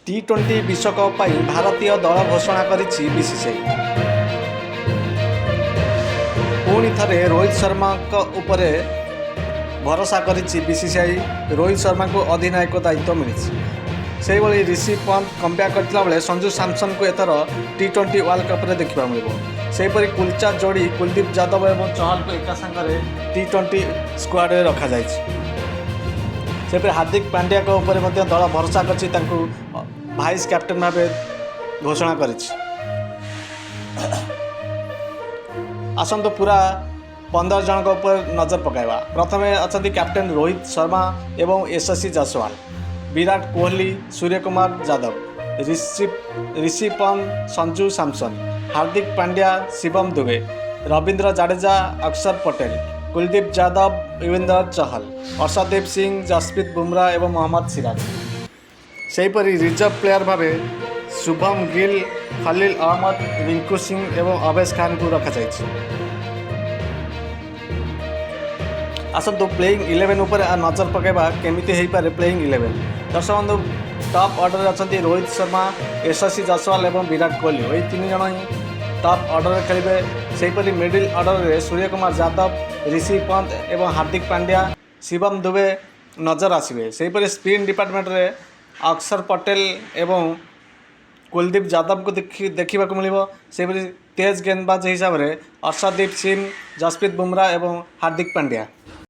टी20 विश्वकप पर भारतीय दल घोषणा करिछि बीसीसीआई। पुणी थे रोहित शर्मा उपरे भरोसा करिछि बीसीसीआई। रोहित शर्मा को अधिनायक दायित्व मिली। से भाई ऋषि पंत कमब्याक करथिला बेले संजू सैमसन को एथर टी20 वर्ल्ड कप रे देखा मिलिବ। सेहीपरि कुलचा जोड़ी कुलदीप यादव और चहल को एका सांगरे टी20 स्क्वाड रे रखा जायछि। सेपरि हार्दिक पांड्या को ऊपर दल भरोसा करछि, भाइस कैप्टेन भाव घोषणा करिछि। आसंतु पूरा 15 जन ऊपर नजर पकाइबा। प्रथमे अच्छा कैप्टेन रोहित शर्मा एवं यशस्वी जायसवाल, विराट कोहली, सूर्यकुमार यादव, ऋषि पंत, संजू सैमसन, हार्दिक पांड्या, शिवम दुबे, रविंद्र जडेजा, अक्षर पटेल, कुलदीप यादव, युजवेंद्र चहल, अर्शदीप सिंह, जसप्रीत बुमराह एवं मोहम्मद सिराज। सेहीपरि रिजर्व प्लेयर भावे शुभम गिल, खलील अहमद, रिंकू सिंह एवं अवेश खान को रखा जायछि। आसतु प्लेइंग 11 उपर नजर पकाइबा केमिति हेई पारे प्लेइंग 11। दर्शक बंधु, टॉप ऑर्डर अच्छा रोहित शर्मा, यशस्वी जायसवाल एवं विराट कोहली, यही 3 जन ही टॉप ऑर्डर खेलिबे। सेहीपरि मिडिल ऑर्डर रे सूर्यकुमार यादव, ऋषि पंत एवं हार्दिक पांड्या, शिवम दुबे नजर आसिबे। सेहीपरि स्पिन डिपार्टमेंट रे अक्षर पटेल एवं कुलदीप यादव को देखा मिलिବ। सेहीपरि तेज गेंदबाज हिसाब से अर्शदीप सिंह, जसप्रीत बुमराह एवं हार्दिक पांड्या।